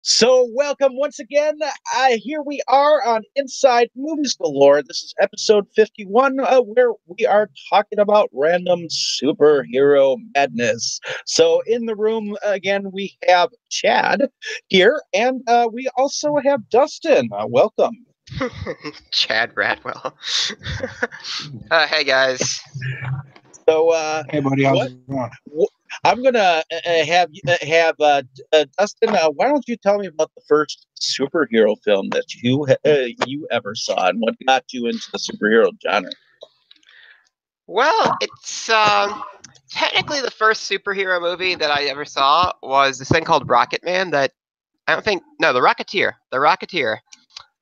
So, welcome once again. Here we are on Inside Movies Galore. This is episode 51, where we are talking about random superhero madness. So, in the room again, we have Chad here, and we also have Dustin. Welcome. Chad Bradwell. Hey guys. So, Hey, buddy, how's what? it going? I'm gonna have Dustin. Why don't you tell me about the first superhero film that you ever saw, and what got you into the superhero genre? Well, it's technically the first superhero movie that I ever saw was this thing called Rocket Man. That I don't think no, the Rocketeer. The Rocketeer.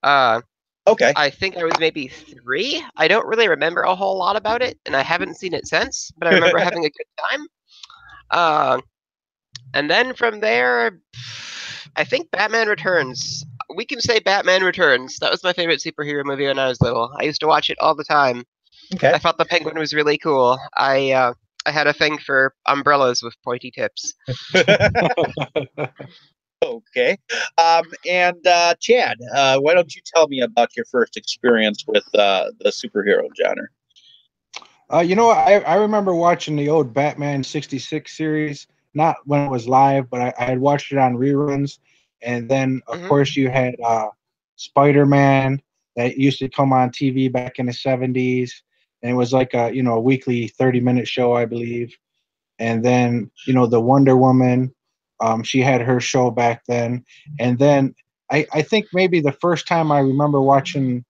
Uh, Okay, I think I was maybe 3. I don't really remember a whole lot about it, and I haven't seen it since. But I remember having a good time. Uh, and then from there, I think Batman Returns. We can say Batman Returns. That was my favorite superhero movie when I was little. I used to watch it all the time. okay, I thought the penguin was really cool. I had a thing for umbrellas with pointy tips. okay. And Chad, why don't you tell me about your first experience with the superhero genre? I remember watching the old Batman '66 series, not when it was live, but I had watched it on reruns. And then, of Hmm. course, you had Spider-Man that used to come on TV back in the '70s, and it was like a weekly 30-minute show, I believe. And then, the Wonder Woman, she had her show back then. And then I think maybe the first time I remember watching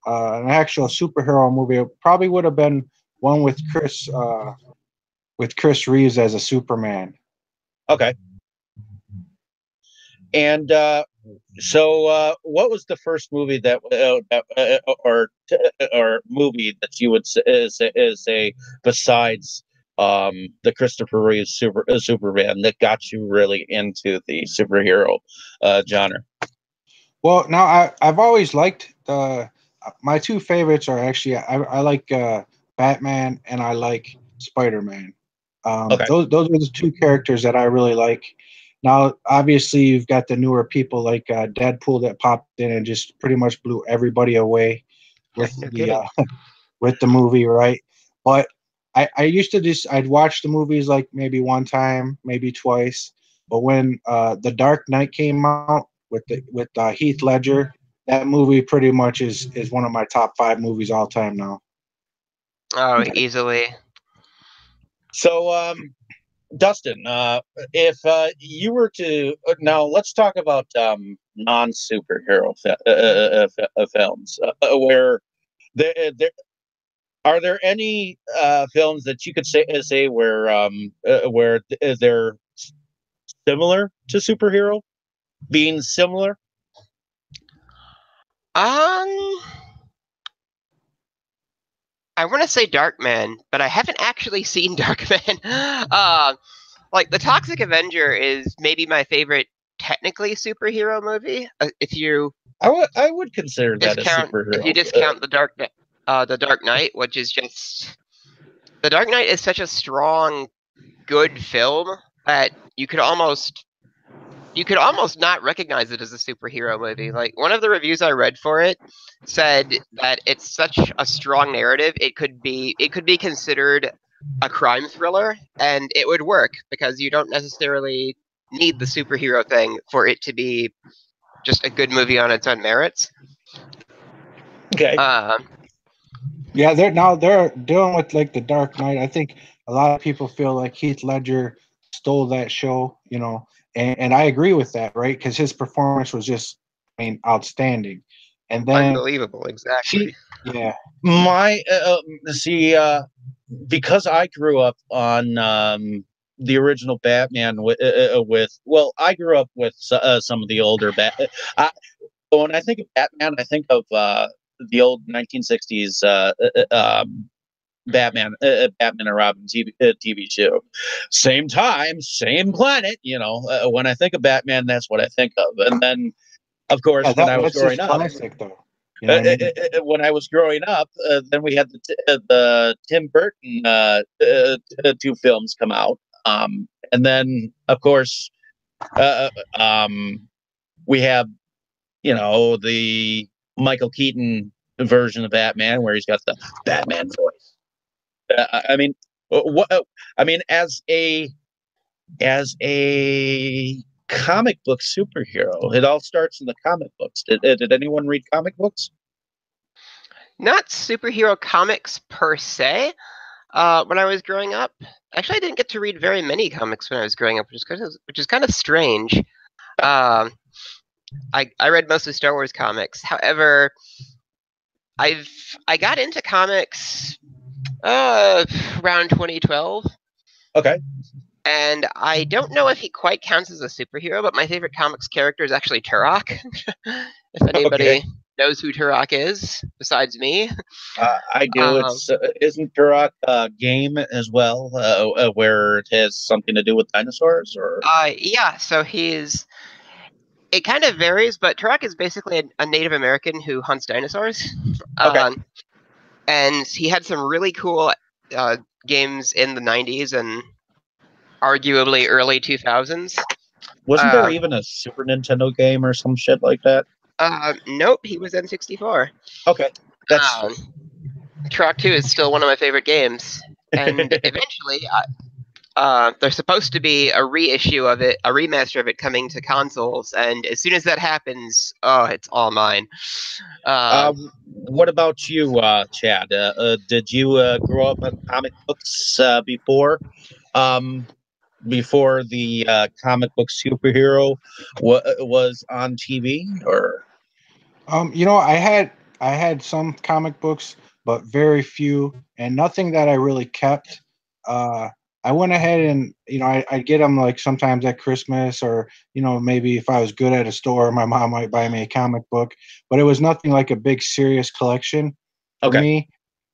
an actual superhero movie it probably would have been one with Chris Reeves as a Superman. Okay, and what was the first movie or movie that you would say besides the Christopher Reeve Superman that got you really into the superhero genre? Well, now I've always liked my two favorites are actually I like Batman and I like Spider-Man. Okay, Those are the two characters that I really like. Now, obviously, you've got the newer people like Deadpool that popped in and just pretty much blew everybody away with No the kidding. with the movie, right? But I used to just I'd watch the movies like maybe one time, maybe twice. But when The Dark Knight came out with Heath Ledger, that movie pretty much is one of my top 5 movies all time now. Oh, okay. easily. So Dustin, if you were to now, let's talk about non superhero films where there are there any films that you could say where they're similar to superhero being similar? Um, I want to say Darkman, but I haven't actually seen Darkman. Like the Toxic Avenger is maybe my favorite technically superhero movie. If you I would consider that a if you superhero. discount the Dark Knight, which is just the Dark Knight is such a strong, good film that you could almost not recognize it as a superhero movie. Like one of the reviews I read for it said that it's such a strong narrative, it could be considered a crime thriller and it would work because you don't necessarily need the superhero thing for it to be just a good movie on its own merits. Okay, Uh, Yeah, they're dealing with like the Dark Knight. I think a lot of people feel like Heath Ledger stole that show, and I agree with that, right? Because his performance was just, I mean, outstanding. And then Unbelievable, see, exactly. yeah, my see because I grew up on the original Batman with well, I grew up with some of the older I, when I think of Batman, I think of the old 1960s Batman and Robin TV show. Same time, same planet. When I think of Batman, that's what I think of. And then, of course, yeah, when I was that's growing just up, classic, though. You know what I mean? when I was growing up, then we had the Tim Burton two films come out, and then of course, uh, um, we have, you know, the Michael Keaton version of Batman where he's got the Batman voice. I mean, what? I mean, as a comic book superhero, it all starts in the comic books. Did anyone read comic books? Not superhero comics per se. When I was growing up, actually, I didn't get to read very many comics when I was growing up, which is kind of strange. Um, I read mostly Star Wars comics. However, I got into comics around 2012, Okay. and I don't know if he quite counts as a superhero, but my favorite comics character is actually Turok. If anybody Okay. knows who Turok is besides me. I do. Um, It's isn't Turok a game as well, where it has something to do with dinosaurs, or yeah, so it kind of varies, but Turok is basically a Native American who hunts dinosaurs. okay, And he had some really cool games in the 90s and arguably early 2000s. wasn't there Uh, even a Super Nintendo game or some shit like that? nope, he was N64. Okay, that's Um, Turok 2 is still one of my favorite games. And eventually, there's supposed to be a reissue of it, a remaster of it coming to consoles. And as soon as that happens, oh, it's all mine. What about you, Chad? Did you grow up on comic books um, before the comic book superhero was on TV, or You know, I had some comic books, but very few, and nothing that I really kept. Uh, I went ahead and I'd get them like sometimes at Christmas, or maybe if I was good at a store, my mom might buy me a comic book. But it was nothing like a big serious collection for okay, me.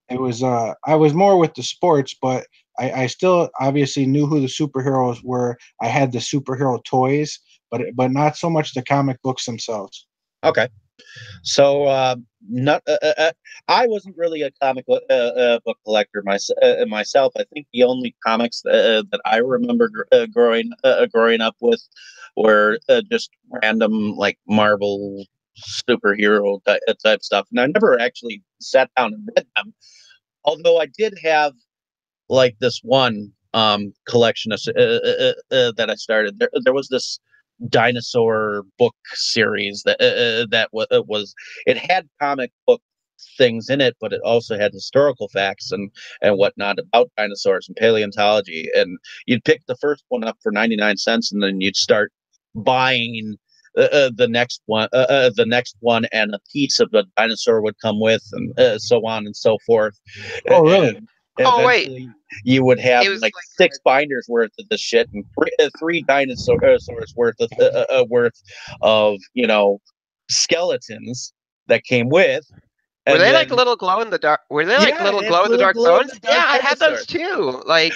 It was I was more with the sports, but I still obviously knew who the superheroes were. I had the superhero toys, but not so much the comic books themselves. okay. So, not I wasn't really a comic book collector myself. I think the only comics that I remember growing up with were just random like Marvel superhero type stuff, and I never actually sat down and read them. Although I did have like this one collection that I started. There was this dinosaur book series that was it had comic book things in it, but it also had historical facts and whatnot about dinosaurs and paleontology. And you'd pick the first one up for 99 cents, and then you'd start buying the next one, and a piece of the dinosaur would come with, and so on and so forth. Oh, really? And oh, wait. eventually, you would have It was like like six binders worth of the shit, and three dinosaurs worth of skeletons that came with, were and they like then little glow in the dark? Were they like yeah, little it had glow in the little dark glow in bones? the Yeah, dark I had those dinosaurs. too. Like,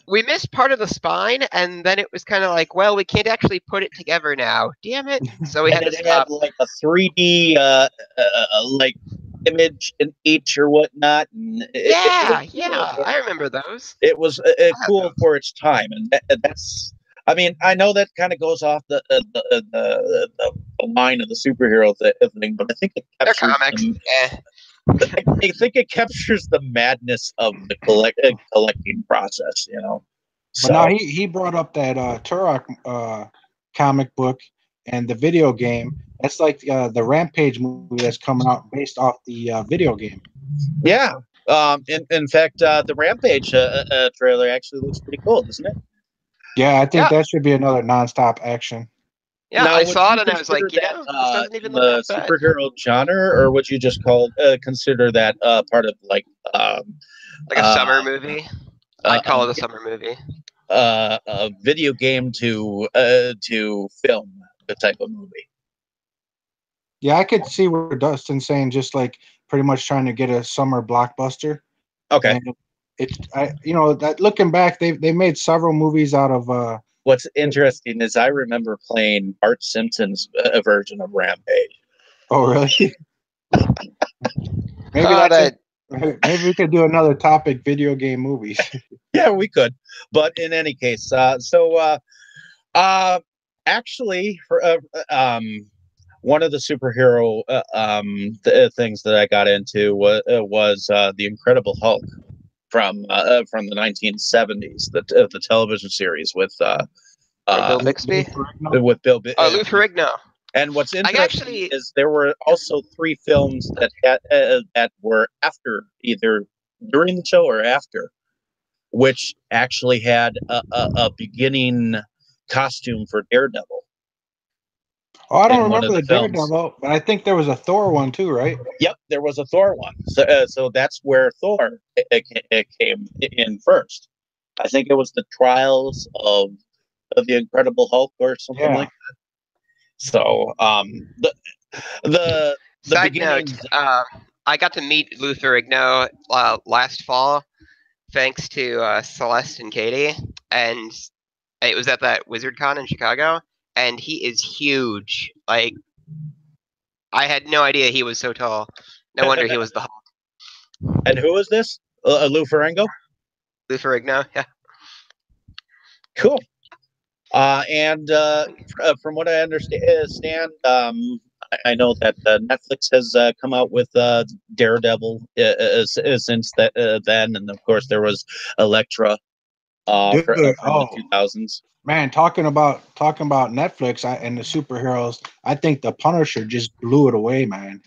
we missed part of the spine, and then it was kind of like, well, we can't actually put it together now. Damn it! So we And had to it had stop. like a 3D like image in each or whatnot, and it was Yeah, cool yeah, for I remember those. it was I had cool those. for its time, and that's. I mean, I know that kind of goes off the line of the superhero thing, but I think it They're captures comics. Eh. I think it captures the madness of the collecting process. But now So he brought up that Turok comic book and the video game. That's like the Rampage movie that's coming out based off the video game. yeah. In fact, the Rampage trailer actually looks pretty cool, doesn't it? Yeah, I think Yeah, that should be another nonstop action. yeah, Now, I would saw you it and I was consider like, that this doesn't even in look the that bad. superhero genre, or would you just consider that part of like Like a uh, summer movie. uh, I'd call it a summer movie. a video game to film the type of movie? Yeah, I could see where Dustin's saying just like pretty much trying to get a summer blockbuster. Okay. And that looking back, they made several movies out of What's interesting is I remember playing Bart Simpson's version of Rampage. oh really? Maybe Oh, that's a that maybe we could do another topic, video game movies. Yeah, we could. But in any case, uh, actually, one of the superhero things that I got into was the Incredible Hulk from the 1970s, the television series Bill uh, Bixby. with Bill. Oh, Lou Ferrigno. And what's I interesting actually, is there were also three films that were after, either during the show or after, which actually had a beginning costume for Daredevil Oh, I don't in one of remember the the films. Daredevil, but I think there was a Thor one too, right? Yep, there was a Thor one. So that's where Thor it came in first. I think it was the Trials of the Incredible Hulk or something Yeah. like that. So the the side note, beginnings. I got to meet Lou Ferrigno last fall, thanks to Celeste and Katie, and it was at that WizardCon in Chicago, and he is huge. Like, I had no idea he was so tall. No wonder he was the Hulk. And who is this? Lou Ferrigno? Lou Ferrigno, yeah. Cool. And from what I understand, I know that Netflix has come out with Daredevil since then, and of course there was Elektra Dude, from the 2000s. man, talking about Netflix and the superheroes, I think the Punisher just blew it away, man.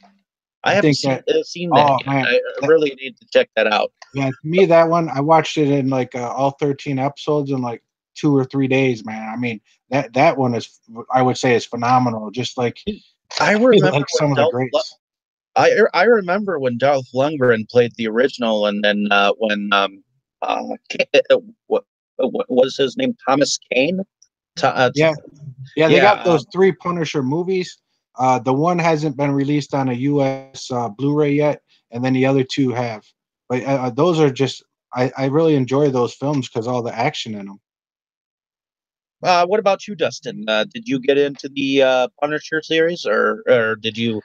I I haven't think that. seen that Oh yet. man, I really need to check that out. yeah, to me that one, I watched it in like all 13 episodes in like 2 or 3 days, man. I mean that one is, I would say, is phenomenal. Just like I remember like when some of the greats. I remember when Dolph Lundgren played the original, and then when what was his name? Thomas Kane. Yeah, yeah, they got Yeah, those three Punisher movies. The one hasn't been released on a U.S. Blu-ray yet, and then the other two have. But those are just, I really enjoy those films because all the action in them. what about you, Dustin? Did you get into the Punisher series, or did you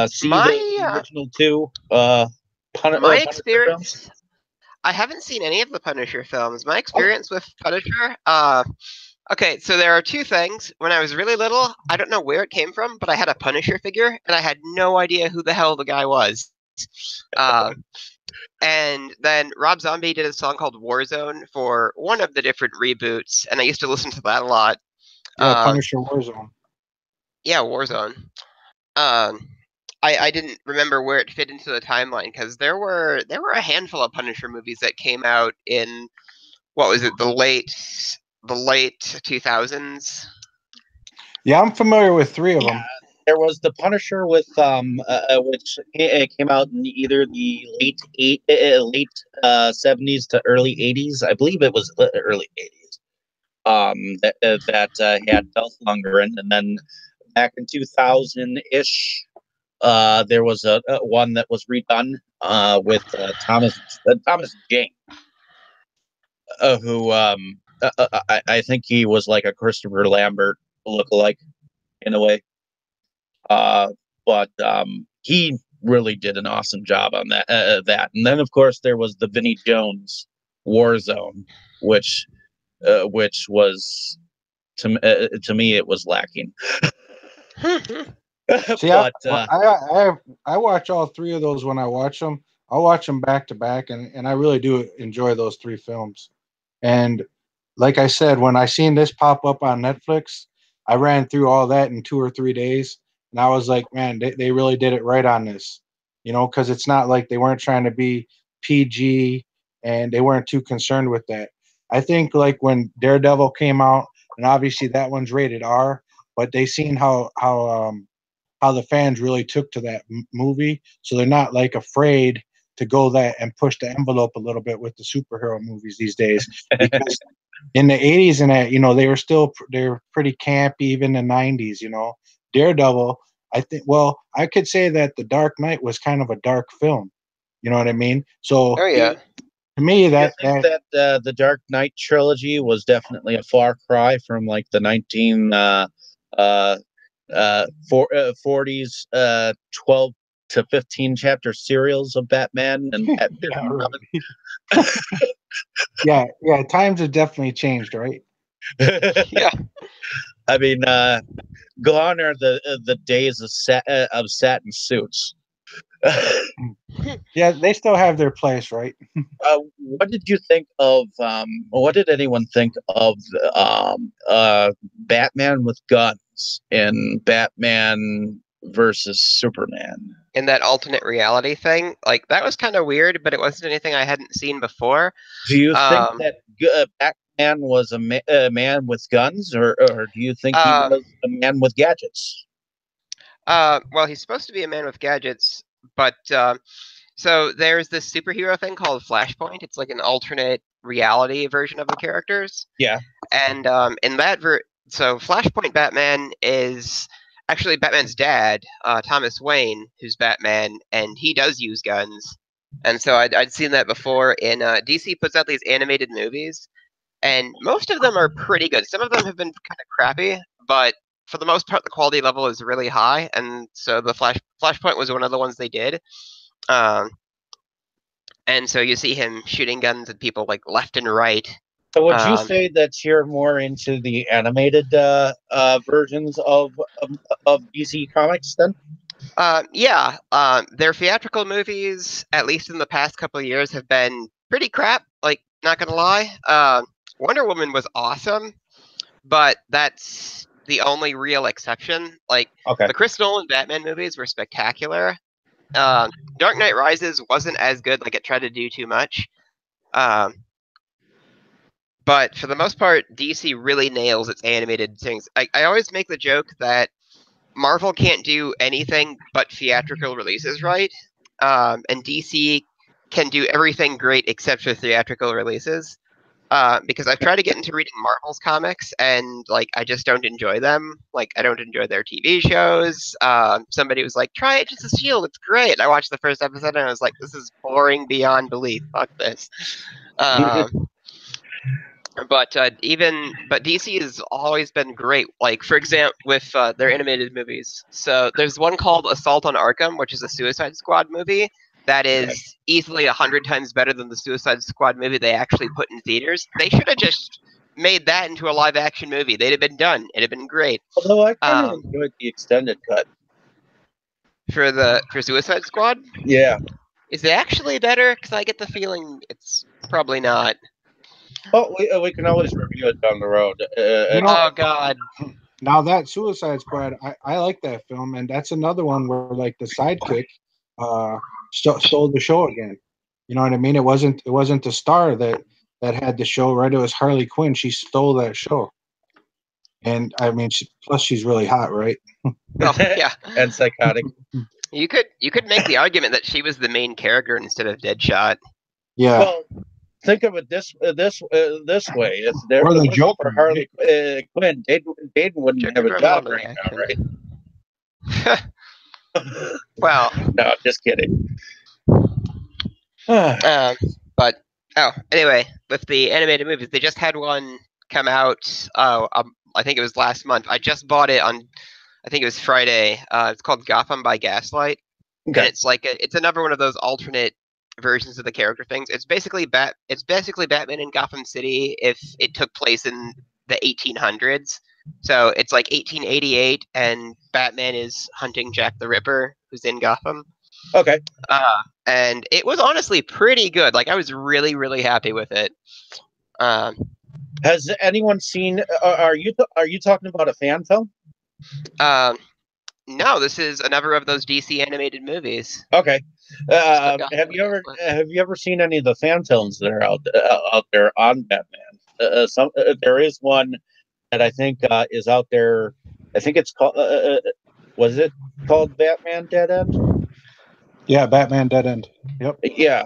see the My original two my Punisher films? experience, I haven't seen any of the Punisher films. My Oh, experience with Punisher, okay, so there are two things. When I was really little, I don't know where it came from, but I had a Punisher figure, and I had no idea who the hell the guy was. Uh, and then Rob Zombie did a song called Warzone for one of the different reboots, and I used to listen to that a lot. Yeah, Uh, Punisher Warzone. yeah, Warzone. Um, I didn't remember where it fit into the timeline because there were a handful of Punisher movies that came out in, what was it, the late 2000s. Yeah, I'm familiar with three of yeah. them. There was the Punisher with which came out in either the late 70s to early 80s. I believe it was early 80s. That had Dolph Lundgren, and then back in 2000 ish, there was a one that was redone with Thomas Jane, who I think he was like a Christopher Lambert lookalike in a way. Uh, but he really did an awesome job on that. And then, of course, there was the Vinnie Jones Warzone, which was to me it was lacking. See, But I watch all three of those when I watch them. I'll watch them back to back, and I really do enjoy those three films. And like I said, when I seen this pop up on Netflix, I ran through all that in 2 or 3 days, and I was like, man, they really did it right on this, because it's not like they weren't trying to be PG, and they weren't too concerned with that. I think like when Daredevil came out, and obviously that one's rated R, but they seen how the fans really took to that movie, so they're not like afraid to go that and push the envelope a little bit with the superhero movies these days, because in the 80s and that, they're pretty campy. Even in the 90s, Daredevil, I think, well, I could say that The Dark Knight was kind of a dark film, you know what I mean? So Oh do yeah. to me you that think that the Dark Knight trilogy was definitely a far cry from like the 40s 12 to 15 chapter serials of Batman and Batman yeah, and really. Yeah, times have definitely changed, right? Robin? Yeah. I mean, gone are the days of satin suits. Yeah, they still have their place, right? What did you think of? What did anyone think of Batman with guns in Batman versus Superman? In that alternate reality thing, like that was kind of weird, but it wasn't anything I hadn't seen before. Do you think Um, that Batman was a man with guns, or do you think he um, was a man with gadgets? well, he's supposed to be a man with gadgets, but so there's this superhero thing called Flashpoint. It's like an alternate reality version of the characters, Yeah. and in that so Flashpoint Batman is actually Batman's dad, Thomas Wayne, who's Batman, and he does use guns. And so I'd seen that before. In DC puts out these animated movies, and most of them are pretty good. Some of them have been kind of crappy, but for the most part, the quality level is really high. And so the Flashpoint was one of the ones they did. Um, and so you see him shooting guns at people like left and right. So would you Um, say that you're more into the animated versions of DC Comics then? yeah, their theatrical movies, at least in the past couple of years, have been pretty crap. Like, not gonna lie. Wonder Woman was awesome, but that's the only real exception. Like, Okay. the Chris Nolan Batman movies were spectacular. Um, Dark Knight Rises wasn't as good. Like, it tried to do too much. Um, but for the most part, DC really nails its animated things. I always make the joke that Marvel can't do anything but theatrical releases right, and DC can do everything great except for theatrical releases. Because I've tried to get into reading Marvel's comics, and like I just don't enjoy them. Like I don't enjoy their TV shows. Somebody was like, "Try Agents of Shield, it's great." I watched the first episode, and I was like, "This is boring beyond belief. Fuck this." Um, but DC has always been great. Like for example, with their animated movies. So there's one called Assault on Arkham, which is a Suicide Squad movie that Okay. is easily 100 times better than the Suicide Squad movie they actually put in theaters. They should have just made that into a live action movie. They'd have been done. It'd have been great. Although I kind of Um, enjoyed the extended cut. for Suicide Squad, Yeah. is it actually better? Because I get the feeling it's probably not. Well, we can always review it down the road. You know, Oh God. now that Suicide Squad, I like that film, and that's another one where like the sidekick stole the show again. You know what I mean? It wasn't the star that had the show, right? It was Harley Quinn. She stole that show, and I mean, plus she's really hot, right? Oh yeah. And psychotic. You could make the argument that she was the main character instead of Deadshot. Yeah. Well, think of it this way: if there Or the wasn't Joker, for Harley Quinn, Dayton wouldn't have a Joker's job on right now, right? action. Well, No, just kidding. but anyway, with the animated movies, they just had one come out. I think it was last month. I just bought it on, I think it was Friday. It's called Gotham by Gaslight, and Okay. it's like it's another one of those alternate versions of the character things. It's basically Batman in Gotham City if it took place in the 1800s. So it's like 1888, and Batman is hunting Jack the Ripper, who's in Gotham. Okay. And it was honestly pretty good. Like I was really, really happy with it. Has anyone seen? Are you talking about a fan film? No, this is another of those DC animated movies. Okay. Gotham Have you ever Gaslight. have you ever seen any of the fan films that are out there on Batman? There is one that I think is out there. I think it's called. Was it called Batman Dead End? Yeah, Batman Dead End. Yep. Yeah.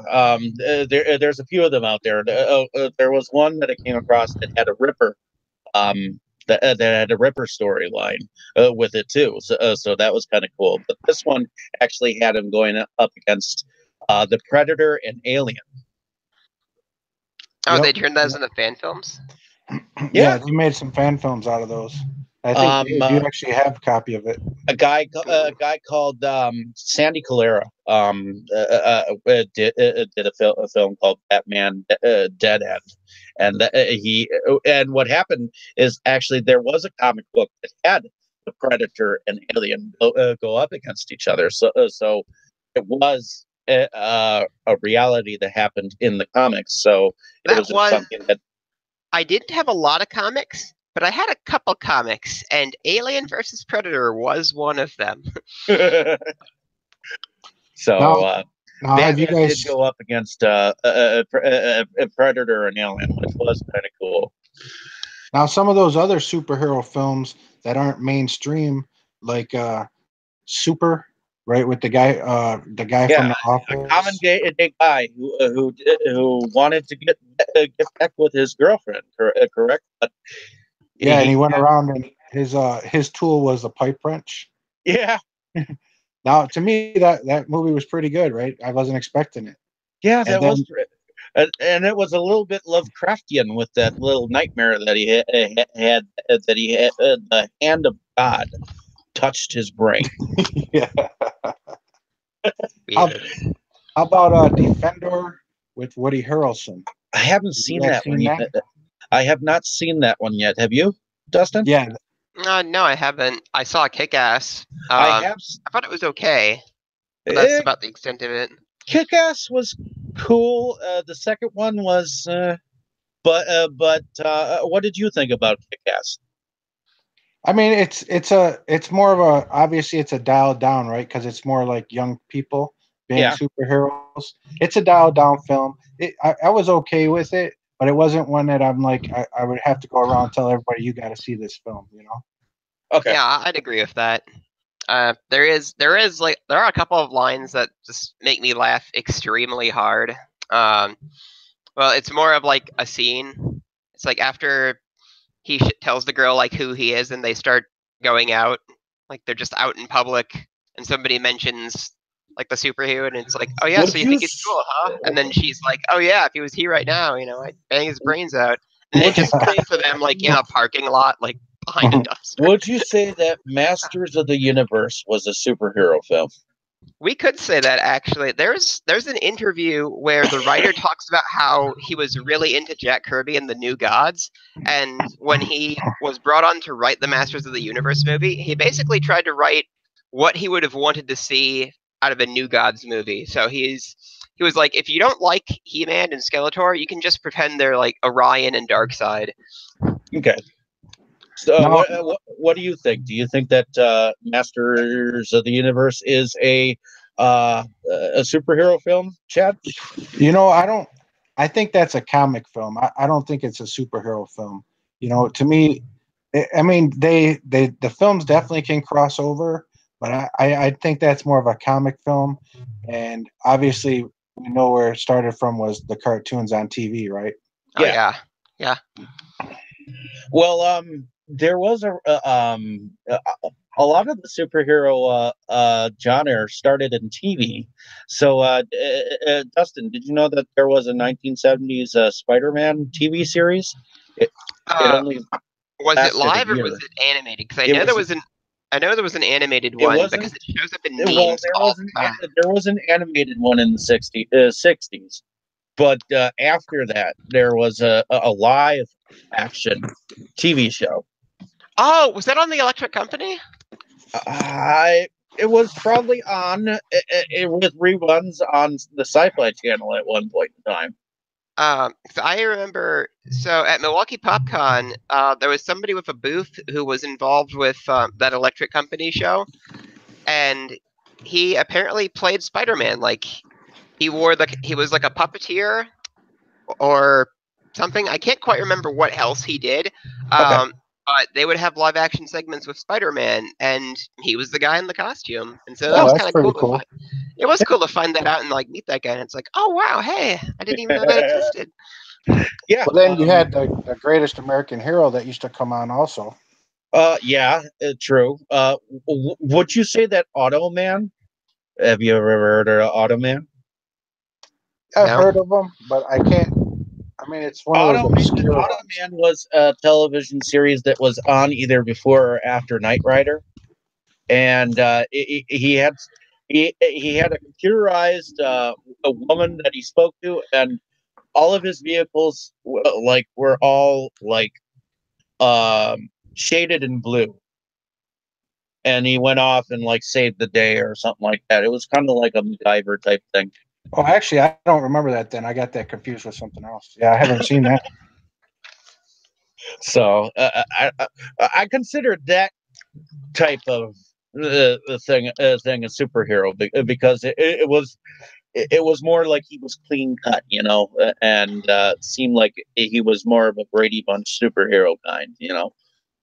There's a few of them out there. There was one that I came across that had a Ripper. That had a Ripper storyline with it too. So that was kind of cool. But this one actually had him going up against the Predator and Alien. Oh, Yep. they turned those into fan films? Yeah, they made some fan films out of those. I think you actually have a copy of it. A guy called Sandy Calera a film called Batman Dead End, and and what happened is actually there was a comic book that had the Predator and Alien go up against each other. So it was a reality that happened in the comics. So it That was just was. something that. I didn't have a lot of comics, but I had a couple comics, and Alien versus Predator was one of them. So Now, now have you Batman did guys? go up against a Predator and Alien, which was kind of cool. Now, some of those other superhero films that aren't mainstream, like Super, right, with the guy from Yeah, The a common Office. day guy who wanted to get back with his girlfriend, correct? But Yeah, and he he, went around and his tool was a pipe wrench. yeah, Now, to me, that movie was pretty good, right? I wasn't expecting it, yeah, and that was, then and it was a little bit Lovecraftian with that little nightmare that he had that he had the hand of God touched his brain. yeah. How, Weird. how about Defender with Woody Harrelson? I haven't Have you seen guys that one seen yet. that? I have not seen that one yet. Have you, Dustin? Yeah, No, I haven't. I saw Kick-Ass. I have. I thought it was okay, but that's Eh, about the extent of it. Kick-Ass was cool. The second one was, but what did you think about Kick-Ass? I mean it's more of a obviously it's a dialed down, right? Because it's more like young people being Yeah. superheroes. It's a dialed down film. I was okay with it, but it wasn't one that I'm like I would have to go around and tell everybody you got to see this film. You know? Okay. Yeah, I'd agree with that. There are a couple of lines that just make me laugh extremely hard. Um, well, it's more of like a scene. It's like after he tells the girl like who he is, and they start going out, like they're just out in public, and somebody mentions like the superhero, and it's like, oh yeah, so Would you you think he's cool, huh? And then she's like, oh yeah, if he was here right now, I'd bang his brains out. And it would just cuts to them like in a parking lot, like behind a dumpster. would you say that Masters of the Universe was a superhero film? We could say that actually. There's an interview where the writer talks about how he was really into Jack Kirby and the New Gods, and when he was brought on to write the Masters of the Universe movie, he basically tried to write what he would have wanted to see out of a New Gods movie. So he was like, if you don't like He-Man and Skeletor, you can just pretend they're like Orion and Darkseid. Okay. So No, what do you think? Do you think that Masters of the Universe is a superhero film, Chad? you know I don't. I think that's a comic film. I don't think it's a superhero film. You know, to me, I mean the films definitely can cross over, but I think that's more of a comic film, and obviously we know where it started from was the cartoons on TV, right? Oh Yeah. yeah, yeah. Well, there was a lot of the superhero genre started in TV. So, Dustin, did you know that there was a 1970s Spider-Man TV series? It Uh, only Was it lasted a live or year. was it animated? Because It was. I know there was an animated It one wasn't. because it shows up in Well, memes all the time. there was an animated one in the 60s, but after that, there was a live action TV show. Oh, was that on the Electric Company? I It was probably on with reruns on the Sci-Fi Channel at one point in time. So I remember. So at Milwaukee PopCon, there was somebody with a booth who was involved with that Electric Company show, and he apparently played Spider-Man. Like he was like a puppeteer or something. I can't quite remember what else he did. Okay. But they would have live action segments with Spider-Man, and he was the guy in the costume, and so that Oh, was that's kind of pretty cool to cool. find. It was cool to find that out and like meet that guy, and it's like, oh wow, hey, I didn't even know that existed. Yeah. Well, then you had the greatest American hero that used to come on also. Yeah. True. Would you say that Automan? Have you ever heard of Automan? I've No, heard of him, but I can't. I mean, it's one of those obscure ones. Automan was a television series that was on either before or after Knight Rider, and he had He had a computerized a woman that he spoke to, and all of his vehicles were all shaded in blue. And he went off and saved the day or something like that. It was kind of like a MacGyver type thing. Oh, actually, I don't remember that. Then I got that confused with something else. Yeah, I haven't seen that. So I consider that type of thing a superhero because it was more like he was clean cut, and seemed like he was more of a Brady Bunch superhero kind.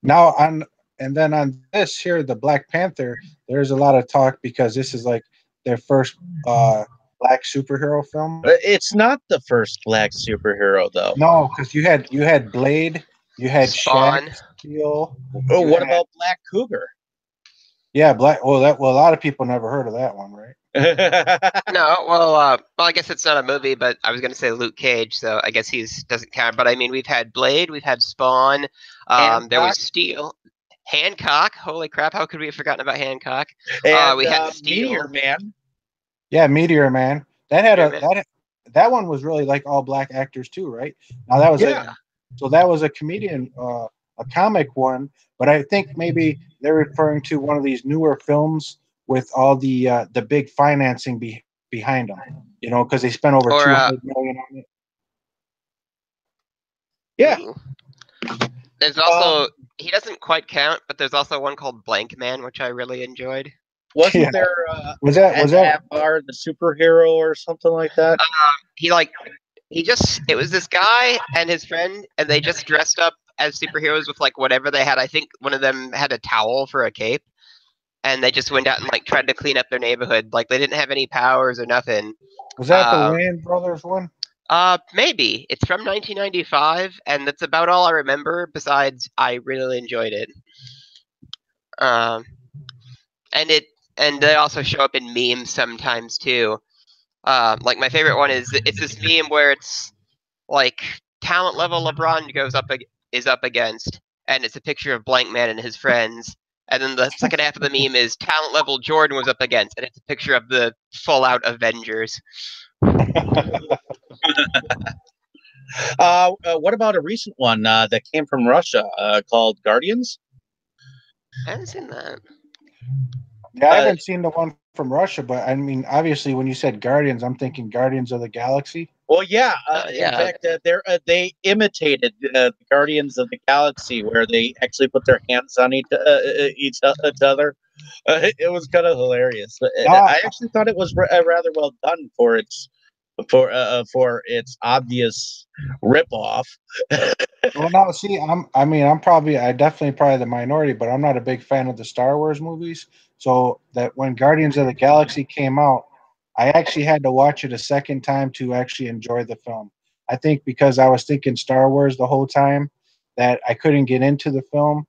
Now on and then on this here, the Black Panther, there's a lot of talk because this is like their first black superhero film. It's not the first black superhero though. No, because you had Blade, you had Shaq, Spawn. Steel, Oh, you what had about Black Cougar? yeah, Black. Well, a lot of people never heard of that one, right? No, well, I guess it's not a movie, but I was going to say Luke Cage, so I guess he's doesn't count. But I mean, we've had Blade, we've had Spawn, there Hancock was Steel, Hancock. Holy crap! How could we have forgotten about Hancock? and We had Meteor Steel, Man. Yeah, Meteor Man. That had Meteor a Man. that one was really like all black actors too, right? Now that was Yeah. so that was a comedian, a comic one, but I think maybe they're referring to one of these newer films with all the big financing behind them, because they spent over Or 200 million on it. Yeah. ooh. There's Um, also he doesn't quite count, but there's also one called Blank Man, which I really enjoyed. wasn't Yeah, there was that Avatar the superhero or something like that? He it was this guy and his friend, and they just dressed up as superheroes with like whatever they had. I think one of them had a towel for a cape, and they just went out and like tried to clean up their neighborhood. Like they didn't have any powers or nothing. was that the Wayne brothers one? Maybe it's from 1995, and that's about all I remember. Besides, I really enjoyed it. Um, and they also show up in memes sometimes too. Like my favorite one it's this meme where it's like talent level LeBron is up against, and it's a picture of Blank Man and his friends. And then the second half of the meme is talent level Jordan was up against, and it's a picture of the full out Avengers. What about a recent one that came from Russia called Guardians? I haven't seen that. Yeah, I Uh, haven't seen the one from Russia, but I mean, obviously, when you said Guardians, I'm thinking Guardians of the Galaxy. well, yeah. In Yeah, fact, they imitated the Guardians of the Galaxy, where they actually put their hands on each other. It was kind of hilarious. Now, I actually thought it was rather well done for its obvious ripoff. well, now see, I definitely probably the minority, but I'm not a big fan of the Star Wars movies. So that when Guardians of the Galaxy came out, I actually had to watch it a second time to actually enjoy the film. I think because I was thinking Star Wars the whole time that I couldn't get into the film,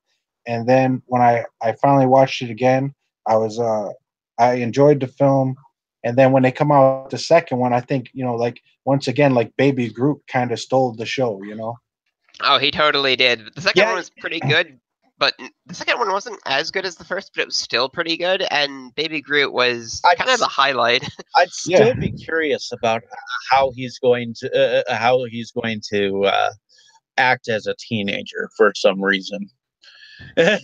and then when I finally watched it again, I enjoyed the film. And then when they come out with the second one, I think like once again, like Baby Groot kind of stole the show. Oh, he totally did. The second Yeah, one was pretty good, but the second one wasn't as good as the first, but it was still pretty good. And Baby Groot was I'd kind of the highlight. I'd Yeah. still be curious about how he's going to act as a teenager for some reason. The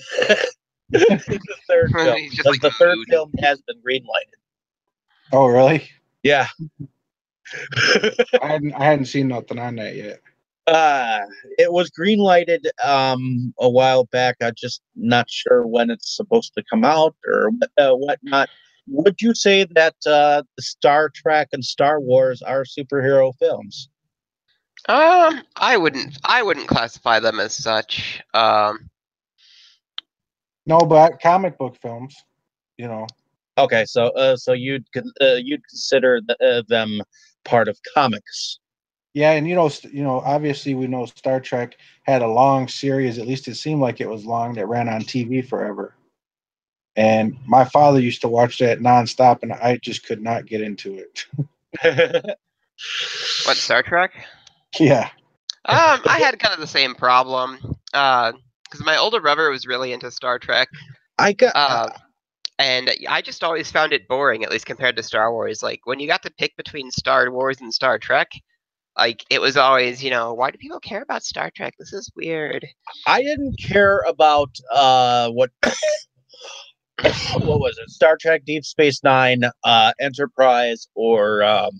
third film, He's just because like the third moody. film has been greenlighted. Oh, really? Yeah. I hadn't seen nothing on that yet. uh, it was greenlighted a while back. I'm just not sure when it's supposed to come out or whatnot. Would you say that the Star Trek and Star Wars are superhero films? I wouldn't classify them as such. No, but comic book films. Okay, so you'd consider them part of comics. Yeah, and obviously we know Star Trek had a long series. At least it seemed like it was long. That ran on TV forever. And my father used to watch that nonstop, and I just could not get into it. What, Star Trek? Yeah. I had kind of the same problem. Because my older brother was really into Star Trek. I got Uh, And I just always found it boring, at least compared to Star Wars. Like when you got to pick between Star Wars and Star Trek, like it was always, why do people care about Star Trek? This is weird. I didn't care about what what was it? Star Trek, Deep Space Nine, Enterprise, or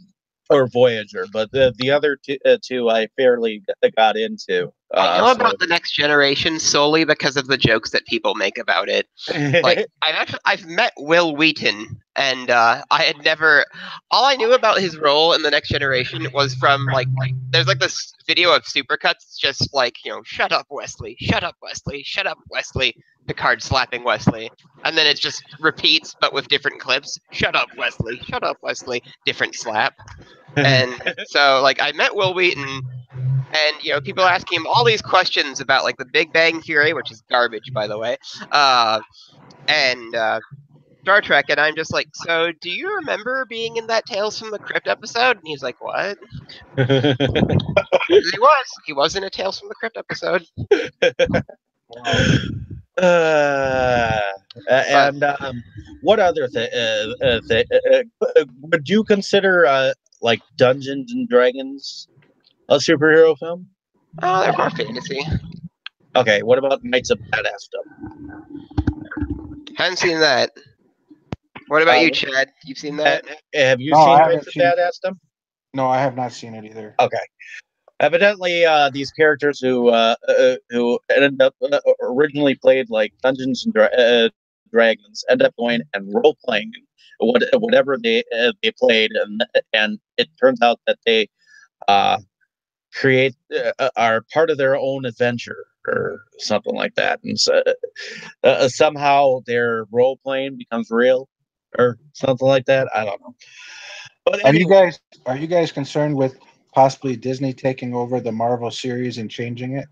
Voyager. But the other two I fairly got into. I know about the Next Generation solely because of the jokes that people make about it. Like I've met Will Wheaton, and I had never. All I knew about his role in the Next Generation was from there's like this video of supercuts, just like shut up Wesley, shut up Wesley, shut up Wesley. Picard slapping Wesley, and then it just repeats but with different clips. Shut up Wesley, shut up Wesley. Different slap, and so I met Will Wheaton. And people are asking him all these questions about the Big Bang Theory, which is garbage, by the way, and Star Trek, and I'm just like, so do you remember being in that Tales from the Crypt episode? And he's like, what? He was in a Tales from the Crypt episode. And what other would you consider Dungeons and Dragons a superhero film? Oh, they're more fantasy. Okay, what about Knights of Badassdom? Haven't seen that. What about you, Chad? You've seen that? Have you seen Knights of Badassdom? No, I have not seen it either. Okay. Evidently, these characters who ended up originally played Dungeons and Dragons end up going and role playing whatever they played, and it turns out that they are part of their own adventure or something like that, and so somehow their role playing becomes real or something like that. I don't know. But anyway, are you guys concerned with possibly Disney taking over the Marvel series and changing it?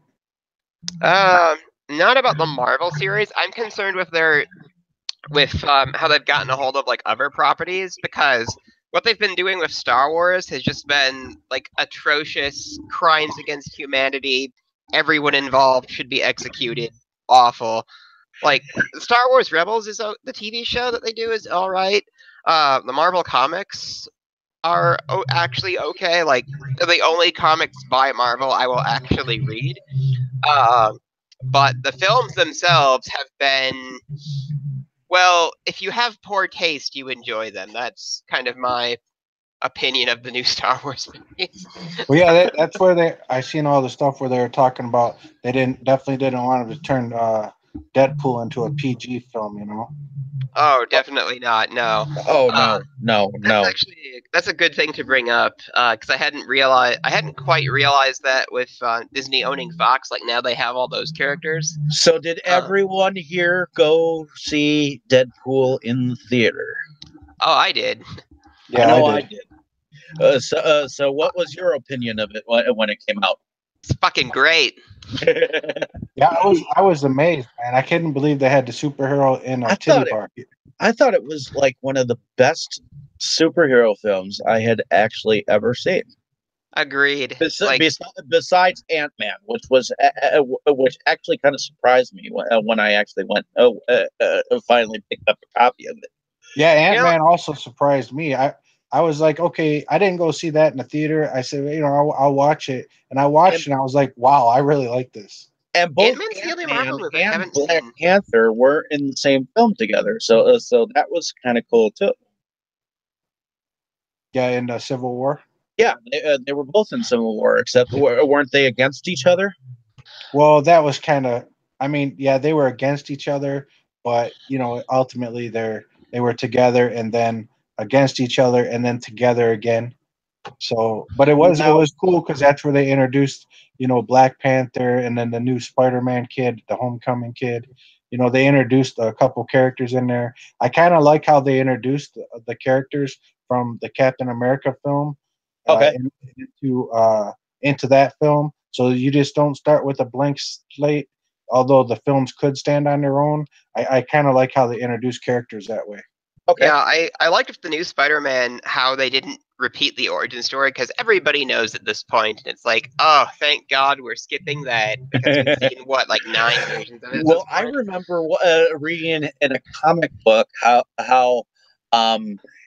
Not about the Marvel series. I'm concerned with how they've gotten a hold of other properties, because what they've been doing with Star Wars has just been atrocious crimes against humanity. Everyone involved should be executed. Awful. Star Wars Rebels is the TV show that they do is all right. The Marvel comics are actually okay. They're the only comics by Marvel I will actually read. But the films themselves have been, well, if you have poor taste, you enjoy them. That's kind of my opinion of the new Star Wars movies. Well, yeah, that's where I seen all the stuff where they were talking about they definitely didn't want to turn Deadpool into a PG film, Oh, definitely not. No. Oh no. That's a good thing to bring up, because I hadn't quite realized that with Disney owning Fox, now they have all those characters. So did everyone here go see Deadpool in the theater? Oh, I did. Yeah, I did. So what was your opinion of it when it came out? It's fucking great. Yeah, I was amazed, man. I couldn't believe they had the superhero in a titty bar. I thought it was one of the best superhero films I had actually ever seen. Agreed. Besides Ant-Man, which actually kind of surprised me when I actually went finally picked up a copy of it. Yeah, Ant-Man also surprised me. I was like, okay, I didn't go see that in the theater. I said, I'll watch it, and I watched it, and I was like, wow, I really like this. And both Ant-Man and Black Panther were in the same film together, so that was kind of cool too. Yeah, in Civil War. Yeah, they were both in Civil War, except weren't they against each other? Well, that was kind of. I mean, yeah, they were against each other, but ultimately they were together, and then against each other, and then together again. So, but it was cool because that's where they introduced Black Panther, and then the new Spider-Man kid, the Homecoming kid. They introduced a couple characters in there. I kind of like how they introduced the characters from the Captain America film into that film. So you just don't start with a blank slate. Although the films could stand on their own, I kind of like how they introduce characters that way. Okay. Yeah, I liked with the new Spider-Man how they didn't repeat the origin story because everybody knows at this point, and it's like, oh, thank God we're skipping that because we've seen what, like 9 versions of it at Well, this I point. remember reading in a comic book how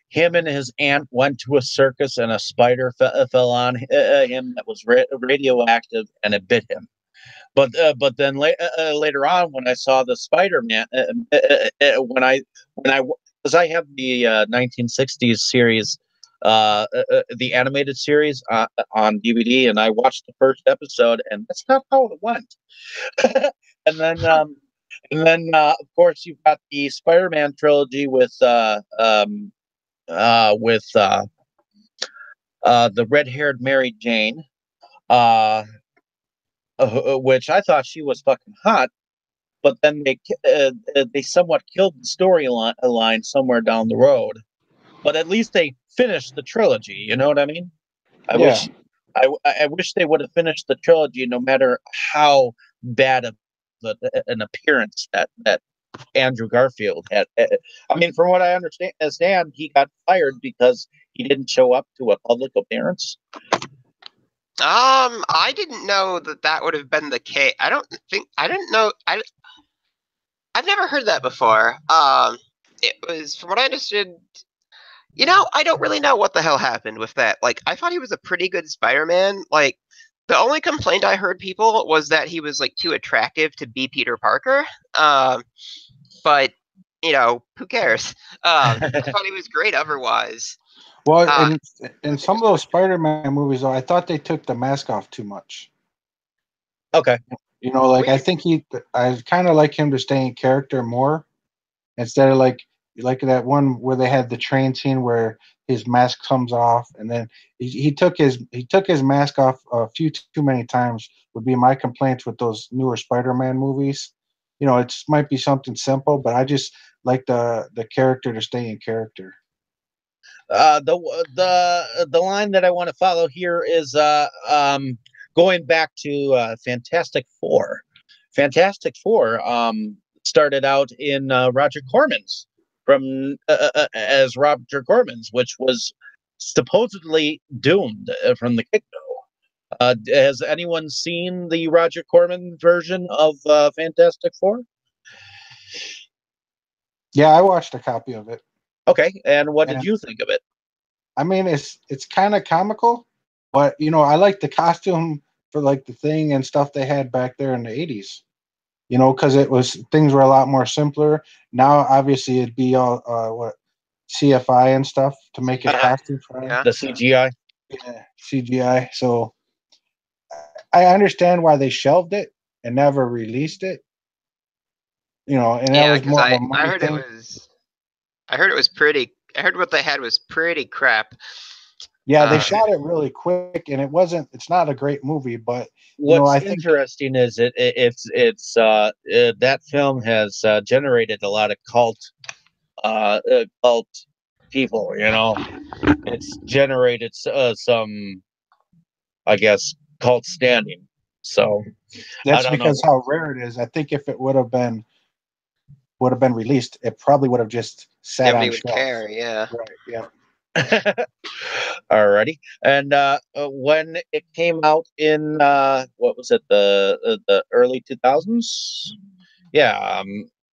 him and his aunt went to a circus and a spider fell on him that was radioactive and it bit him. But then later on, when I saw the Spider-Man, when I because I have the 1960s series, the animated series on DVD, and I watched the first episode, and that's not how it went. and then of course you've got the Spider-Man trilogy with the red-haired Mary Jane, uh, which I thought she was fucking hot, but then they somewhat killed the storyline somewhere down the road. But at least they finished the trilogy. You know what I mean? I Yeah. wish I wish they would have finished the trilogy, no matter how bad of an appearance that Andrew Garfield had. I mean, from what I understand, he got fired because he didn't show up to a public appearance. I didn't know that would have been the case. I didn't know. I've never heard that before. It was, from what I understood, I don't really know what the hell happened with that. Like, I thought he was a pretty good Spider-Man. Like, the only complaint I heard people was that he was like too attractive to be Peter Parker. But who cares? I thought he was great otherwise. Well, in some of those Spider-Man movies, though, I thought they took the mask off too much. Okay. Like I think I kind of like him to stay in character more instead of like that one where they had the train scene where his mask comes off and then he took his mask off a few too many times. Would be my complaints with those newer Spider-Man movies. It might be something simple, but I just like the character to stay in character. The line that I want to follow here is going back to Fantastic Four. Fantastic Four started out in Roger Corman's as Roger Corman's, which was supposedly doomed from the get go. Has anyone seen the Roger Corman version of Fantastic Four? Yeah, I watched a copy of it. Okay, and what did you think of it? I mean, it's kind of comical, but I like the costume for like the Thing and stuff they had back there in the 80s. Because things were a lot more simpler. Now, obviously, it'd be all what CFI and stuff to make it costume friendly. Yeah. The CGI. Yeah, CGI. So I understand why they shelved it and never released it. And that was more of a money I heard thing. I heard it was pretty. I heard what they had was pretty crap. Yeah, they shot it really quick, and it's not a great movie, but what's I think interesting is it's that film has generated a lot of cult people. It's generated some, I guess, cult standing. So that's because how rare it is. I think if it would have been released, it probably would have just sat Nobody on would shelves. care. Yeah. Right. Yeah. Alrighty, and when it came out in what was it, the early 2000s? Yeah,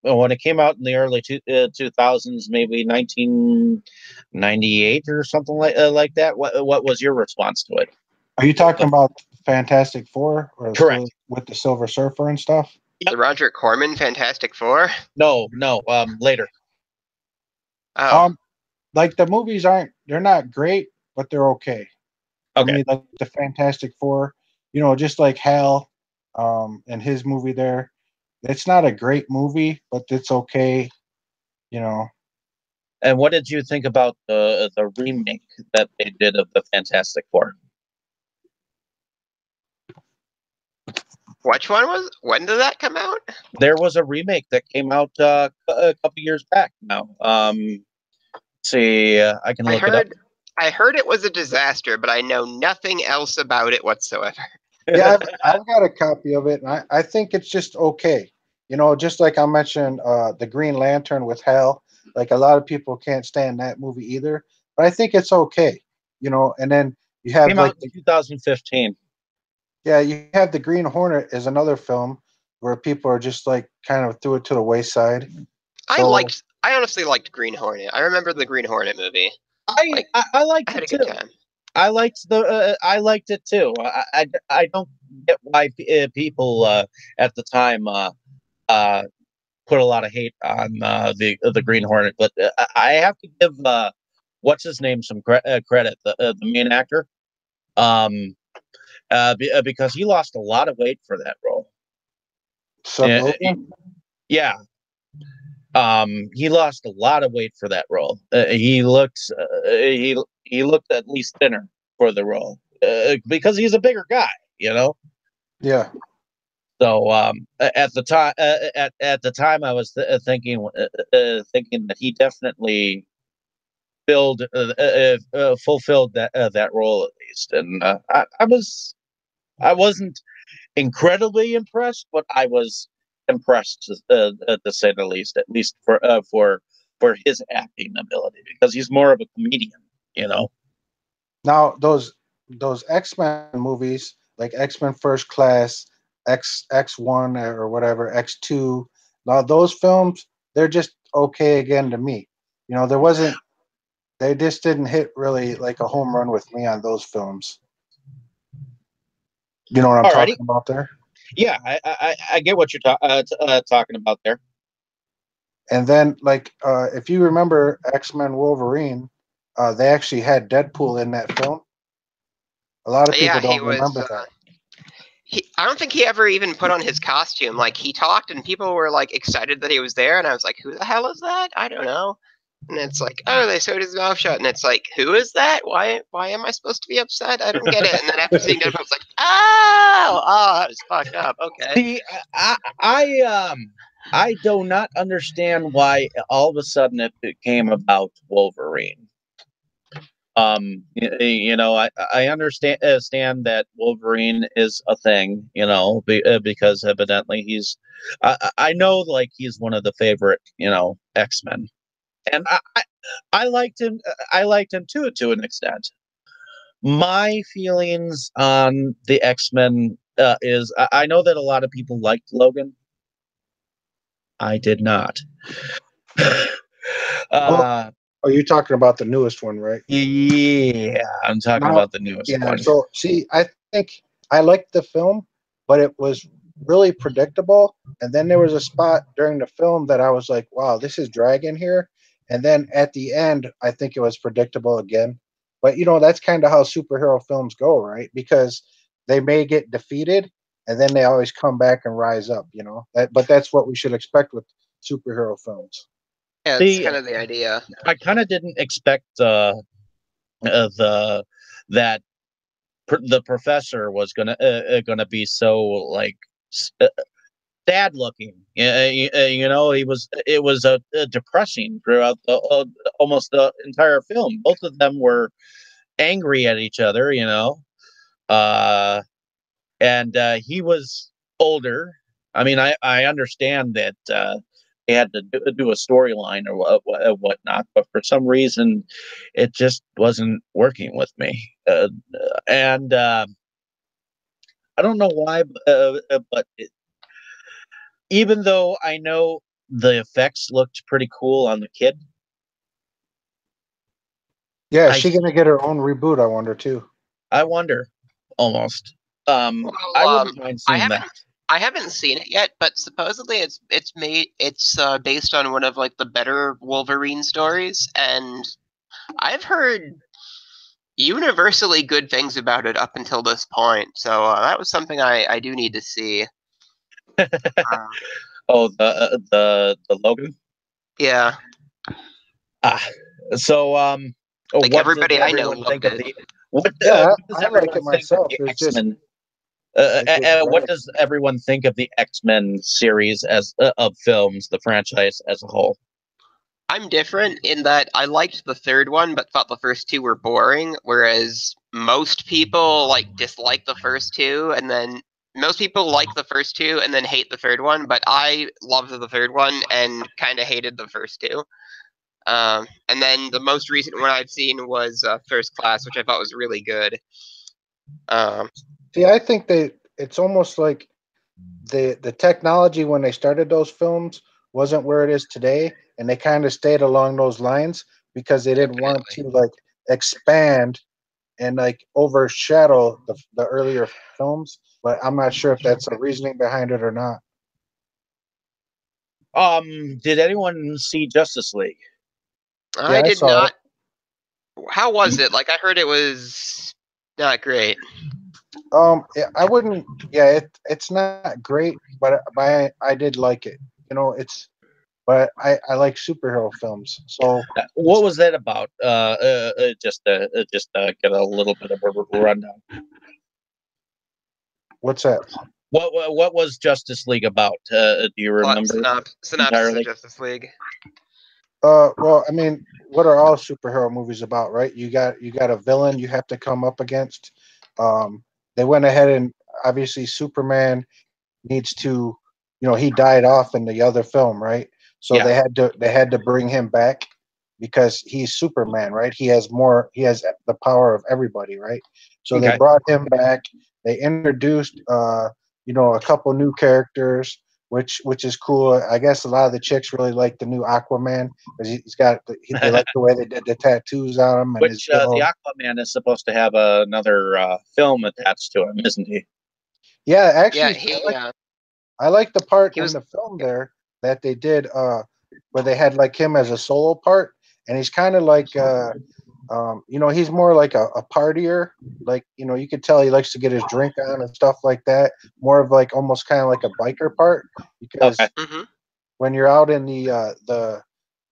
when it came out in the early 2000s, maybe 1998 or something like that. What was your response to it? Are you talking about Fantastic Four or Correct. with the Silver Surfer and stuff? The Roger Corman Fantastic Four? No, later. Oh. Like the movies they're not great, but they're okay. Okay. I mean, like the Fantastic Four, just like Hal, and his movie there. It's not a great movie, but it's okay. And what did you think about the remake that they did of the Fantastic Four? Which one was? When did that come out? There was a remake that came out a couple years back now. See, I can look it up. I heard it was a disaster, but I know nothing else about it whatsoever. Yeah, I've got a copy of it, and I think it's just okay. Just like I mentioned, the Green Lantern with Hal. Like a lot of people can't stand that movie either, but I think it's okay. you know, and then you have Came out like in 2015. yeah, you have the Green Hornet is another film where people are just like kind of threw it to the wayside. So I honestly liked Green Hornet. I remember the Green Hornet movie. I, Like, I I I liked had it a good too. time. I liked it too. I don't get why people at the time uh, put a lot of hate on the Green Hornet, but I have to give what's his name some credit, the main actor, um, because he lost a lot of weight for that role. Seth Rogen. Yeah, he lost a lot of weight for that role. He looked at least thinner for the role because he's a bigger guy, you know. Yeah. So at the time, at the time, I was thinking that he definitely fulfilled that role at least, and I wasn't incredibly impressed, but I was impressed to say the least, at least for his acting ability, because he's more of a comedian, you know. Now those X-Men movies, like X-Men First Class, X1 or whatever, X2, now those films, they're just okay again to me. You know, they just didn't hit really like a home run with me on those films. You know what I'm Alrighty, talking about there? yeah, I get what you're talking about there. And then like if you remember X-Men Wolverine, they actually had Deadpool in that film. A lot of people Yeah, he don't was. remember that. I don't think he ever even put on his costume. Like, he talked, and people were like excited that he was there, and I was like, "Who the hell is that? I don't know." And it's like, "Oh, they sewed his mouth shut," and it's like, "Who is that? Why am I supposed to be upset? I don't get it." And then after seeing Deadpool, it's like, "Oh, that was fucked up." Okay. See, I do not understand why all of a sudden it became about Wolverine. You know, I understand that Wolverine is a thing, you know, because evidently I know like he's one of the favorite, you know, X-Men, and I liked him. I liked him too, to an extent. My feelings on the X-Men is I know that a lot of people liked Logan. I did not. Well, uh, are you talking about the newest one, right? yeah, I'm talking Now, about the newest yeah. one. So, see, I think I liked the film, but it was really predictable. And then there was a spot during the film that I was like, "Wow, this is dragging here." And then at the end, I think it was predictable again. But you know, that's kind of how superhero films go, right? Because they may get defeated, and then they always come back and rise up. You know, but that's what we should expect with superhero films. Yeah, it's See, kind of the idea. I kind of didn't expect the that the professor was gonna be so like sad looking. You know, he was. It was depressing throughout almost the entire film. Both of them were angry at each other. You know, uh, and he was older. I mean, I understand that they had to do a storyline or whatnot, but for some reason, it just wasn't working with me. And I don't know why, but even though I know the effects looked pretty cool on the kid, Yeah, is I she gonna get her own reboot? I wonder too. I wonder almost. Well, I wouldn't mind I seeing that. haven't seen it yet, but supposedly it's based on one of like the better Wolverine stories, and I've heard universally good things about it up until this point. So that was something I do need to see. Um, Oh, the Logan. yeah, Ah, so like what does everybody I know everyone think loved of it. the Yeah, what does I like everyone it think of myself. the It's X just Men? it gets What dragged. does everyone think of the X Men series as of films, the franchise as a whole? I'm different in that I liked the third one, but thought the first two were boring, whereas most people like dislike the first two, and then most people like the first two and then hate the third one. But I loved the third one and kind of hated the first two. And then the most recent one I've seen was First Class, which I thought was really good. See, I think it's almost like the technology when they started those films wasn't where it is today, and they kind of stayed along those lines because they didn't want Definitely. to like expand and like overshadow the earlier films. But I'm not sure if that's a reasoning behind it or not. Did anyone see Justice League? Yeah, I I did saw it. not. How was it? Like I heard it was not great. I wouldn't. Yeah, it's not great, but I did like it. You know, but I like superhero films. So What was that about? Just get a little bit of a rundown. what's that? What was Justice League about? Do you Plot remember synopsis of entirely? Justice League. Well, I mean, what are all superhero movies about, right? You got a villain you have to come up against. They went ahead and obviously Superman needs to, he died off in the other film, right? So Yeah. they had to bring him back because he's Superman, right? He has the power of everybody, right? So they Okay. brought him back. They introduced a couple new characters, which is cool. I guess a lot of the chicks really like the new Aquaman because they like the way they did the tattoos on him and his Which the build. Aquaman is supposed to have another film attached to him, isn't he? Yeah, Yeah, actually, I like the part he in was. the film there that they did where they had like him as a solo part, and he's kind of like he's more like a partier. Like you could tell he likes to get his drink on and stuff like that. More of like almost kind of like a biker part Okay. because Hmm. when you're out in the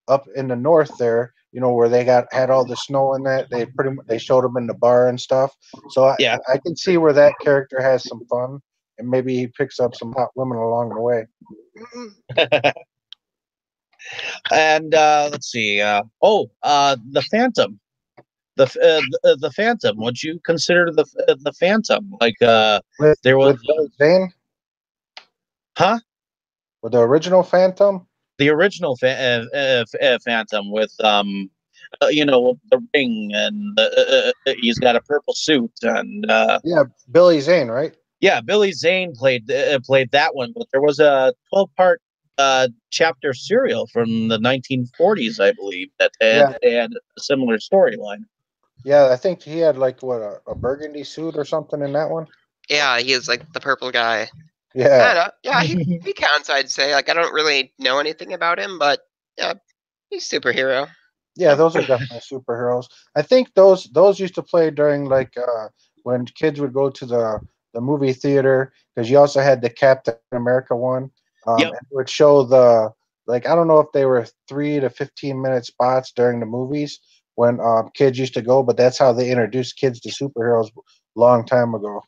up in the north there, where they had all the snow in that, they showed him in the bar and stuff. So Yeah. I can see where that character has some fun, and maybe he picks up some hot women along the way. And let's see. The Phantom. The Phantom. Would you consider the Phantom like there was With Billy Zane, huh? with the original Phantom. The original Phantom with the ring and he's got a purple suit and Yeah, Billy Zane, right? yeah, Billy Zane played that one, but there was a 12-part chapter serial from the 1940s, I believe, that Yeah, had a similar storyline. yeah. I think he had like what a burgundy suit or something in that one. Yeah, he was like the purple guy. I Yeah, don't know. Yeah, he counts. I'd say. Like I don't really know anything about him, but yeah, he's a superhero. yeah. Those are definitely superheroes. I think those used to play during like when kids would go to the movie theater because you also had the Captain America one. Yep. And it would show the like I don't know if they were 3 to 15 minute spots during the movies when kids used to go, but that's how they introduced kids to superheroes long time ago.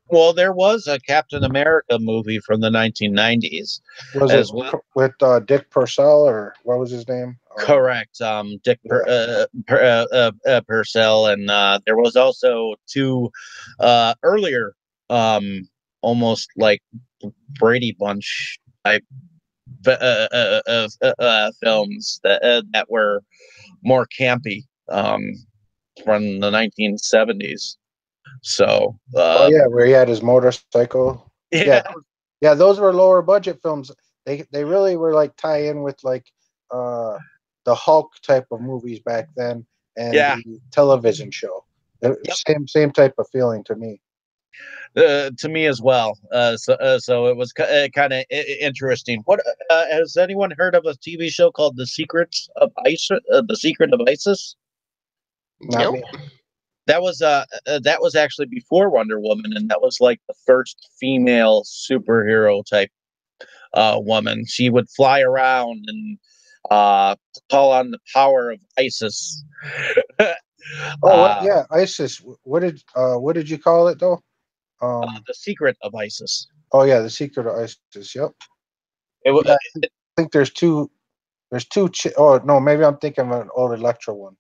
Well, there was a Captain America movie from the 1990s Was it as well. with Dick Purcell or what was his name? Correct. Dick Yeah, Purcell, and there was also two earlier, almost like Brady Bunch type films that were more campy from the 1970s. So, oh yeah, where he had his motorcycle. Yeah, yeah, yeah, those were lower budget films. They really were like tie in with like uh the Hulk type of movies back then and yeah. the television show. Yep. Same type of feeling to me. To me as well. So it was kind of interesting. What has anyone heard of a TV show called The Secrets of ISIS? The Secret of ISIS. Not Nope. me. That was actually before Wonder Woman, and that was like the first female superhero type woman. She would fly around and call on the power of ISIS. Oh, what? Yeah, ISIS. What did you call it though? The Secret of ISIS. Oh yeah, the Secret of ISIS. Yep. It, Yeah, I think there's two. There's two. Oh no, maybe I'm thinking of an old Electro one.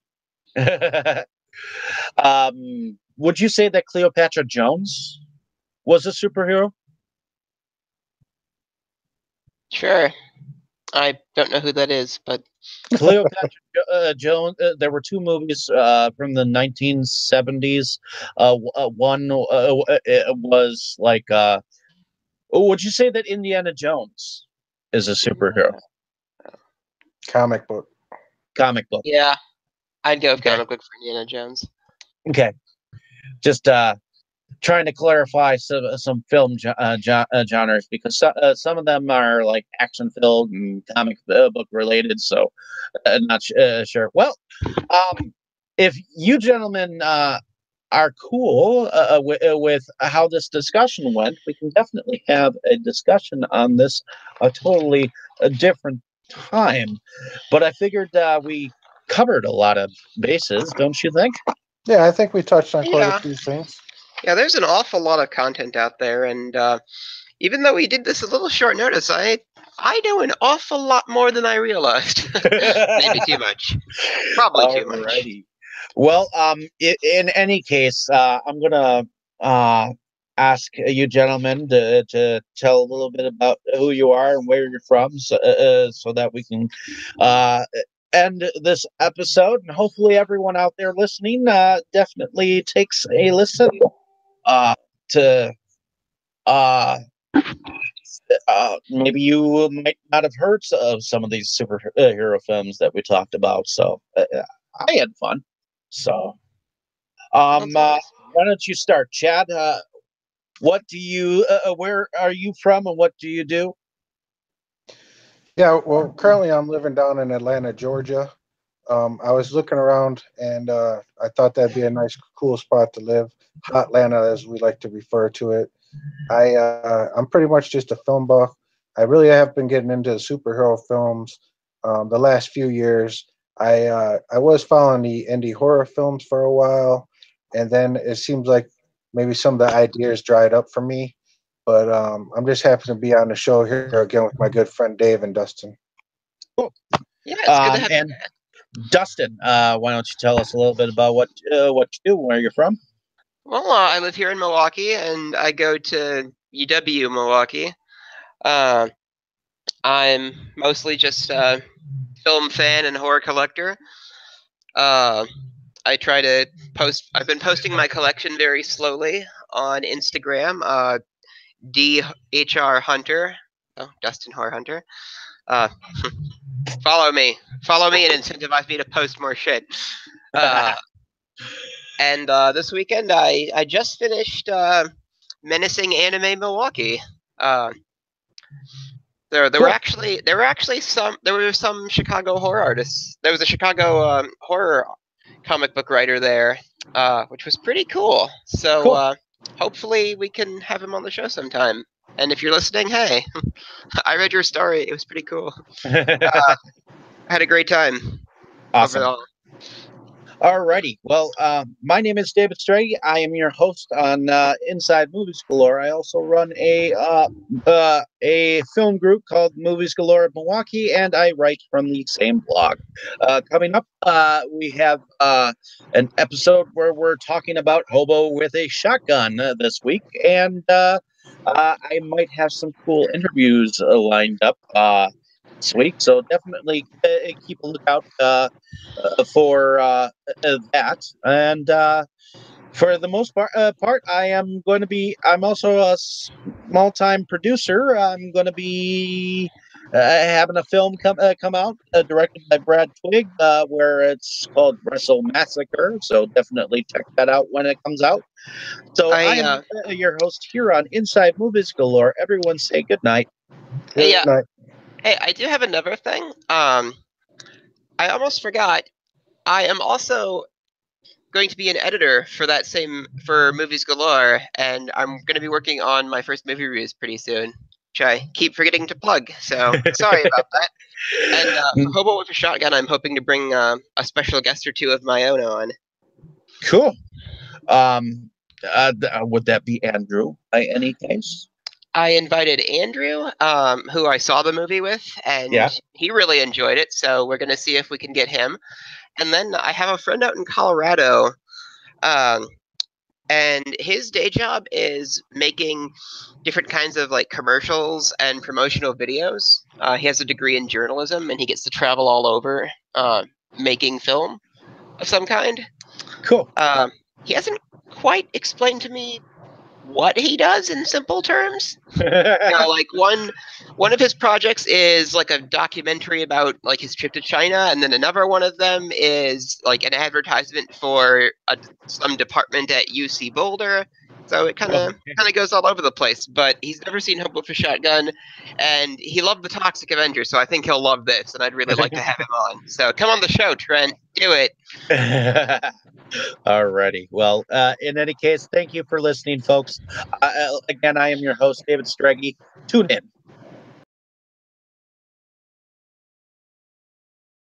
would you say that Cleopatra Jones was a superhero? Sure. I don't know who that is, but Cleopatra Jones. There were two movies from the 1970s. One was like, would you say that Indiana Jones is a superhero Comic book. comic book? yeah, I'd go with Okay. comic book for Indiana Jones. Okay, just trying to clarify some film genres because some of them are like action filled and comic book related. So not sure. Well, if you gentlemen are cool with how this discussion went, we can definitely have a discussion on this a totally different time. But I figured we covered a lot of bases, don't you think? Yeah, I think we touched on quite a Yeah, few things. yeah. There's an awful lot of content out there, and even though we did this a little short notice, I know an awful lot more than I realized. Maybe too much. Probably too much. Alrighty. Well, in any case, I'm gonna uh, ask you gentlemen to tell a little bit about who you are and where you're from, so that we can uh, end this episode, and hopefully everyone out there listening definitely takes a listen to uh, maybe you might not have heard of some of these superhero films that we talked about. So I had fun. So That's nice. why don't you start, Chad? What do you? Where are you from, and what do you do? Yeah, well, currently I'm living down in Atlanta, Georgia. I was looking around and I thought that'd be a nice, cool spot to live. Hot Atlanta, as we like to refer to it. I'm pretty much just a film buff. I really have been getting into superhero films the last few years. I was following the indie horror films for a while, and then it seems like maybe some of the ideas dried up for me. But I'm just happy to be on the show here again with my good friend Dave and Dustin. Cool. Yeah, it's good to have And Dustin, why don't you tell us a little bit about what you do, where you're from? Well, I live here in Milwaukee, and I go to UW Milwaukee. Uh, I'm mostly just a film fan and horror collector. Uh, I try to post. I've been posting my collection very slowly on Instagram. DHR Hunter. Oh, Dustin Horror Hunter. Uh, follow me. Follow me and incentivize me to post more shit. And this weekend, I just finished Menacing Anime Milwaukee. Uh, there Cool. were some Chicago horror artists. There was a Chicago horror comic book writer there, which was pretty cool. So Cool. hopefully we can have him on the show sometime. And if you're listening, hey, I read your story. It was pretty cool. I had a great time Awesome. overall. Alrighty. Well, my name is David Stray. I am your host on Inside Movies Galore. I also run a film group called Movies Galore of Milwaukee, and I write from the same blog. Coming up, we have an episode where we're talking about Hobo with a Shotgun this week, and I might have some cool interviews lined up this week. So definitely keep a lookout for that. And for the most part, I'm also a small time producer. I'm going to be having a film come out directed by Brad Twigg, where it's called Wrestle Massacre. So definitely check that out when it comes out. So I am your host here on Inside Movies Galore. Everyone say good night. Hey, Good night. hey, I do have another thing. I almost forgot. I am also going to be an editor for Movies Galore, and I'm going to be working on my first movie reviews pretty soon, which I keep forgetting to plug. So sorry about that. And for Hobo with a Shotgun, I'm hoping to bring a special guest or two of my own on. Cool. Would that be Andrew by any case? I invited Andrew, who I saw the movie with, and he really enjoyed it. So we're going to see if we can get him. And then I have a friend out in Colorado. And his day job is making different kinds of like commercials and promotional videos. He has a degree in journalism, and he gets to travel all over making film of some kind. Cool. He hasn't quite explained to me what he does in simple terms. Like one of his projects is like a documentary about like his trip to China, and then another one of them is like an advertisement for some department at UC Boulder. So it kind of goes all over the place. But he's never seen Hobo for Shotgun, and he loved the Toxic Avenger, so I think he'll love this, and I'd really like to have him on. So come on the show, Trent. Do it. Alrighty. Well, in any case, thank you for listening, folks. Again, I am your host, David Streggy. Tune in